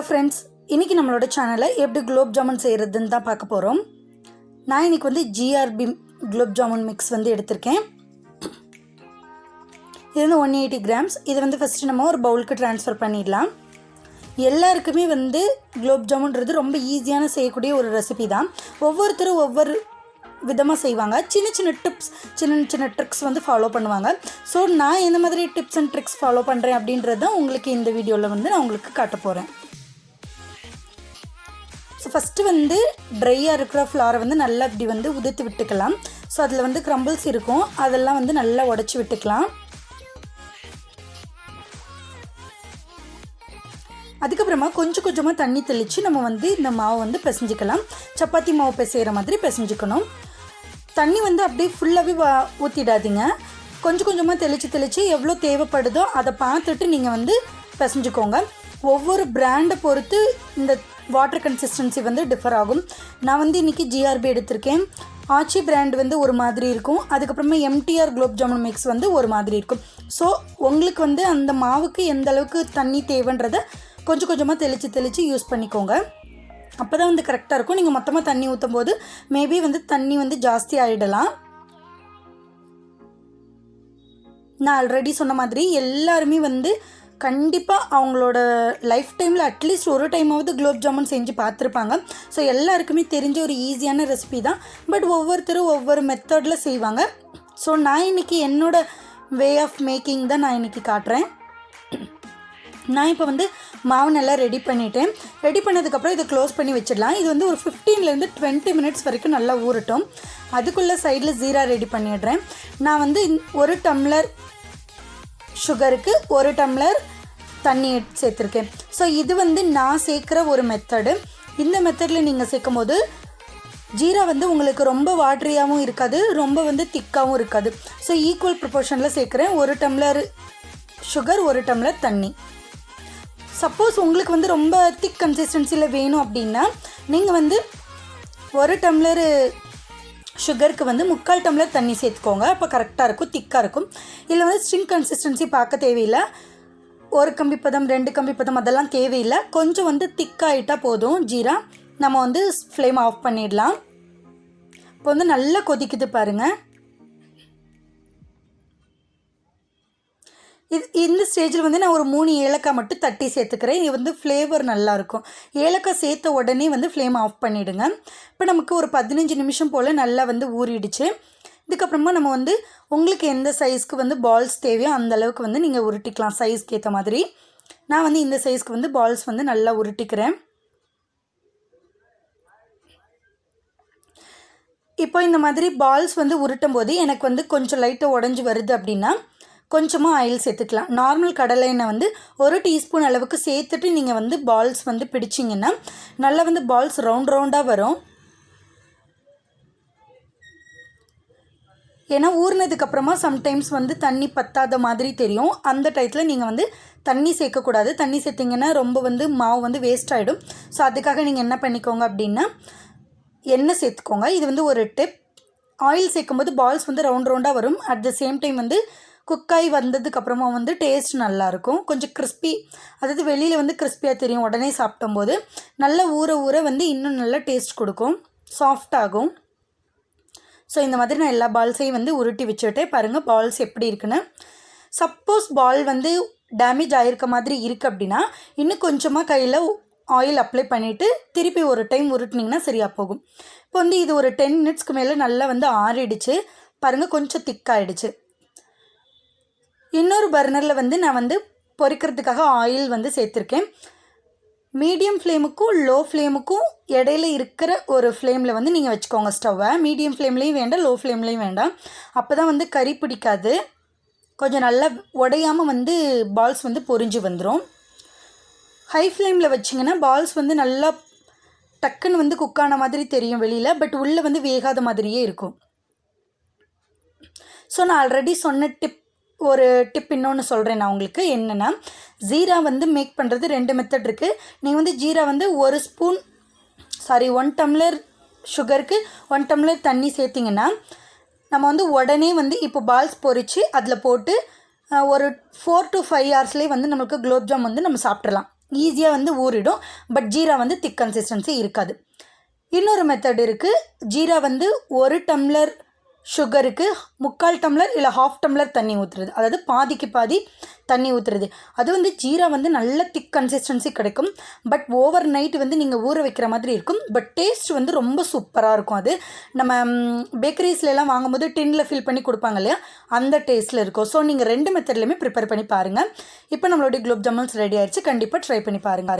Friends, இன்றைக்கி நம்மளோட சேனலில் எப்படி குலோப் ஜாமுன் செய்கிறதுன்னு தான் பார்க்க போகிறோம். நான் இன்றைக்கி வந்து ஜிஆர்பி குலோப் ஜாமுன் மிக்ஸ் வந்து எடுத்திருக்கேன். இது வந்து 180 கிராம்ஸ். இது வந்து ஃபஸ்ட்டு நம்ம ஒரு பவுலுக்கு ட்ரான்ஸ்ஃபர் பண்ணிடலாம். எல்லாருக்குமே வந்து குலோப் ஜாமுன்றது ரொம்ப ஈஸியான செய்யக்கூடிய ஒரு ரெசிபி தான். ஒவ்வொருத்தரும் ஒவ்வொரு விதமாக செய்வாங்க. சின்ன சின்ன டிப்ஸ், சின்ன சின்ன ட்ரிக்ஸ் வந்து ஃபாலோ பண்ணுவாங்க. ஸோ நான் எந்த மாதிரி டிப்ஸ் அண்ட் ட்ரிக்ஸ் ஃபாலோ பண்ணுறேன் அப்படின்றது தான் உங்களுக்கு இந்த வீடியோவில் வந்து நான் உங்களுக்கு காட்ட போகிறேன். ஸோ ஃபஸ்ட்டு வந்து ட்ரையாக இருக்கிற ஃப்ளாரை வந்து நல்லா இப்படி வந்து உதிர்த்து விட்டுக்கலாம். ஸோ அதில் வந்து க்ரம்பிள்ஸ் இருக்கும், அதெல்லாம் வந்து நல்லா உடச்சி விட்டுக்கலாம். அதுக்கப்புறமா கொஞ்சம் கொஞ்சமாக தண்ணி தெளித்து நம்ம வந்து இந்த மாவை வந்து பிசைஞ்சிக்கலாம். சப்பாத்தி மாவு பிசைகிற மாதிரி பிசைஞ்சிக்கணும். தண்ணி வந்து அப்படியே ஃபுல்லாகவே ஊற்றிடாதீங்க. கொஞ்சம் கொஞ்சமாக தெளித்து எவ்வளோ தேவைப்படுதோ அதை பார்த்துட்டு நீங்கள் வந்து பிசைஞ்சிக்கோங்க. ஒவ்வொரு பிராண்டை பொறுத்து இந்த வாட்டர் கன்சிஸ்டன்சி வந்து டிஃபர் ஆகும். நான் வந்து இன்றைக்கி ஜிஆர்பி எடுத்திருக்கேன். ஆச்சி பிராண்ட் வந்து ஒரு மாதிரி இருக்கும். அதுக்கப்புறமா எம்டிஆர் குலோப் ஜாமுன் மிக்ஸ் வந்து ஒரு மாதிரி இருக்கும். ஸோ உங்களுக்கு வந்து அந்த மாவுக்கு எந்த அளவுக்கு தண்ணி தேவைன்றதை கொஞ்சம் கொஞ்சமாக தெளித்து யூஸ் பண்ணிக்கோங்க. அப்போ தான் வந்து கரெக்டாக இருக்கும். நீங்கள் மொத்தமாக தண்ணி ஊற்றும் போது மேபி வந்து தண்ணி வந்து ஜாஸ்தி ஆகிடலாம். நான் ஆல்ரெடி சொன்ன மாதிரி எல்லாருமே வந்து கண்டிப்பாக அவங்களோட லைஃப் டைமில் அட்லீஸ்ட் ஒரு டைமாவது குலோப் ஜாமுன் செஞ்சு பார்த்துருப்பாங்க. ஸோ எல்லாருக்குமே தெரிஞ்ச ஒரு ஈஸியான ரெசிபி தான். பட் ஒவ்வொருத்தரும் ஒவ்வொரு மெத்தடில் செய்வாங்க. ஸோ நான் இன்றைக்கி என்னோடய வே ஆஃப் மேக்கிங் தான் நான் இன்றைக்கி காட்டுறேன். நான் இப்போ வந்து மாவு நல்லா ரெடி பண்ணிட்டேன். ரெடி பண்ணதுக்கப்புறம் இதை க்ளோஸ் பண்ணி வச்சிடலாம். இது வந்து ஒரு 15 to 20 மினிட்ஸ் வரைக்கும் நல்லா ஊறட்டும். அதுக்குள்ளே சைடில் ஜீரா ரெடி பண்ணிடுறேன். நான் வந்து 1 டம்ளர் சுகருக்கு 1 டம்ளர் தண்ணி சேர்த்துருக்கேன். ஸோ இது வந்து நான் சேர்க்குற ஒரு மெத்தடு. இந்த மெத்தடில் நீங்கள் சேர்க்கும் போது ஜீரா வந்து உங்களுக்கு ரொம்ப வாட்டரியாகவும் இருக்காது, ரொம்ப வந்து திக்காகவும் இருக்காது. ஸோ ஈக்குவல் ப்ரொபோர்ஷனில் சேர்க்குறேன். 1 டம்ளர் சுகர், 1 டம்ளர் தண்ணி. சப்போஸ் உங்களுக்கு வந்து ரொம்ப திக் கன்சிஸ்டன்சியில் வேணும் அப்படின்னா நீங்கள் வந்து 1 டம்ளர் சுகருக்கு வந்து 3/4 டம்ளர் தண்ணி சேர்த்துக்கோங்க. அப்போ கரெக்டாக இருக்கும், திக்காக இருக்கும். இதில் வந்து ஸ்ட்ரிங் கன்சிஸ்டன்சி பார்க்க தேவையில்லை. 1 கம்பி பதம் 2 கம்பி பதம் அதெல்லாம் தேவையில்லை. கொஞ்சம் வந்து திக்காகிட்டால் போதும் ஜீரா. நம்ம வந்து ஃப்ளேம் ஆஃப் பண்ணிடலாம். இப்போ வந்து நல்லா கொதிக்குது பாருங்கள். இந்த ஸ்டேஜில் வந்து நான் ஒரு 3 ஏலக்காய் மட்டும் தட்டி சேர்த்துக்கிறேன். இது வந்து ஃப்ளேவர் நல்லாயிருக்கும். ஏலக்காய் சேர்த்த உடனே வந்து ஃப்ளேம் ஆஃப் பண்ணிவிடுங்க. இப்போ நமக்கு ஒரு 15 நிமிஷம் போல் நல்லா வந்து ஊறிடுச்சு. இதுக்கப்புறமா நம்ம வந்து உங்களுக்கு எந்த சைஸ்க்கு வந்து பால்ஸ் தேவையோ அந்த அளவுக்கு வந்து நீங்கள் உருட்டிக்கலாம், சைஸ்க்கு ஏற்ற மாதிரி. நான் வந்து இந்த சைஸ்க்கு வந்து பால்ஸ் வந்து நல்லா உருட்டிக்கிறேன். இப்போ இந்த மாதிரி பால்ஸ் வந்து உருட்டும் போது எனக்கு வந்து கொஞ்சம் லைட்டாக உடஞ்சி வருது அப்படின்னா கொஞ்சமாக ஆயில் சேர்த்துக்கலாம். நார்மல் கடலை எண்ணெய் வந்து 1 டீஸ்பூன் அளவுக்கு சேர்த்துட்டு நீங்கள் வந்து பால்ஸ் வந்து பிடிச்சிங்கன்னா நல்லா வந்து பால்ஸ் ரவுண்டாக வரும். ஏன்னா ஊறினதுக்கப்புறமா சம்டைம்ஸ் வந்து தண்ணி பத்தாத மாதிரி தெரியும். அந்த டயத்தில் நீங்கள் வந்து தண்ணி சேர்க்கக்கூடாது. தண்ணி சேர்த்திங்கன்னா ரொம்ப வந்து மாவு வந்து வேஸ்ட் ஆகிடும். ஸோ அதுக்காக நீங்கள் என்ன பண்ணிக்கோங்க அப்படின்னா எண்ணெய் சேர்த்துக்கோங்க. இது வந்து ஒரு டிப். ஆயில் சேர்க்கும்போது பால்ஸ் வந்து ரவுண்டாக வரும். அட் த சேம் டைம் வந்து குக்காய் வந்ததுக்கப்புறமா வந்து டேஸ்ட் நல்லாயிருக்கும். கொஞ்சம் கிறிஸ்பி, அதாவது வெளியில் வந்து கிறிஸ்பியாக தெரியும் உடனே சாப்பிடும்போது. நல்லா ஊற வந்து இன்னும் நல்லா டேஸ்ட் கொடுக்கும், சாஃப்டாகும். ஸோ இந்த மாதிரி நான் எல்லா பால்ஸையும் வந்து உருட்டி வச்சுட்டேன். பாருங்கள் பால்ஸ் எப்படி இருக்குன்னு. சப்போஸ் பால் வந்து டேமேஜ் ஆகிருக்க மாதிரி இருக்குது அப்படின்னா இன்னும் கொஞ்சமாக கையில் ஆயில் அப்ளை பண்ணிவிட்டு திருப்பி ஒரு டைம் உருட்டினிங்கன்னா சரியாக போகும். இப்போ வந்து இது ஒரு 10 மினிட்ஸ்க்கு மேலே நல்லா வந்து ஆறிடுச்சு. பாருங்கள் கொஞ்சம் திக்காகிடுச்சு. இன்னொரு பர்னரில் வந்து நான் வந்து பொரிக்கிறதுக்காக ஆயில் வந்து சேர்த்துருக்கேன். மீடியம் ஃப்ளேமுக்கும் லோ ஃப்ளேமுக்கும் இடையில இருக்கிற ஒரு ஃப்ளேமில் வந்து நீங்கள் வச்சுக்கோங்க ஸ்டவ்வை. மீடியம் ஃப்ளேம்லேயும் வேண்டாம், லோ ஃப்ளேம்லேயும் வேண்டாம். அப்போ தான் வந்து கறி பிடிக்காது. கொஞ்சம் நல்லா உடையாமல் வந்து பால்ஸ் வந்து பொரிஞ்சு வந்துடும். ஹை ஃப்ளேமில் வச்சிங்கன்னா பால்ஸ் வந்து நல்லா டக்குன்னு வந்து குக்கான மாதிரி தெரியும் வெளியில், பட் உள்ளே வந்து வேகாத மாதிரியே இருக்கும். ஸோ நான் ஆல்ரெடி சொன்ன ஒரு டிப் இன்னொன்று சொல்கிறேன் நான் உங்களுக்கு. என்னென்னா ஜீரா வந்து மேக் பண்ணுறது 2 மெத்தட் இருக்குது. நீங்கள் வந்து ஜீரா வந்து 1 டம்ளர் சுகருக்கு 1 டம்ளர் தண்ணி சேர்த்திங்கன்னா நம்ம வந்து உடனே வந்து இப்போ பால்ஸ் பொரித்து அதில் போட்டு ஒரு 4 to 5 ஹவர்ஸ்லேயே வந்து நம்மளுக்கு குலோப் ஜாம் வந்து நம்ம சாப்பிட்றலாம். ஈஸியாக வந்து ஊறிடும். பட் ஜீரா வந்து திக் கன்சிஸ்டன்சி இருக்காது. இன்னொரு மெத்தட் இருக்குது. ஜீரா வந்து 1 டம்ளர் சுகருக்கு 3/4 டம்ளர் இல்லை 1/2 டம்ளர் தண்ணி ஊற்றுறது, அதாவது பாதிக்கு பாதி தண்ணி ஊற்றுறது. அது வந்து ஜீரா வந்து நல்ல திக் கன்சிஸ்டன்சி கிடைக்கும். பட் ஓவர் நைட் வந்து நீங்கள் ஊற வைக்கிற மாதிரி இருக்கும். பட் டேஸ்ட் வந்து ரொம்ப சூப்பராக இருக்கும். அது நம்ம பேக்கரிஸ்லாம் வாங்கும்போது டின்னில் ஃபில் பண்ணி கொடுப்பாங்க இல்லையா, அந்த டேஸ்ட்டில் இருக்கும். ஸோ நீங்கள் 2 மெத்தட்லையுமே ப்ரிப்பேர் பண்ணி பாருங்கள். இப்போ நம்மளுடைய குலோப் ஜாமுன்ஸ் ரெடி ஆயிடுச்சு. கண்டிப்பாக ட்ரை பண்ணி பாருங்கள்.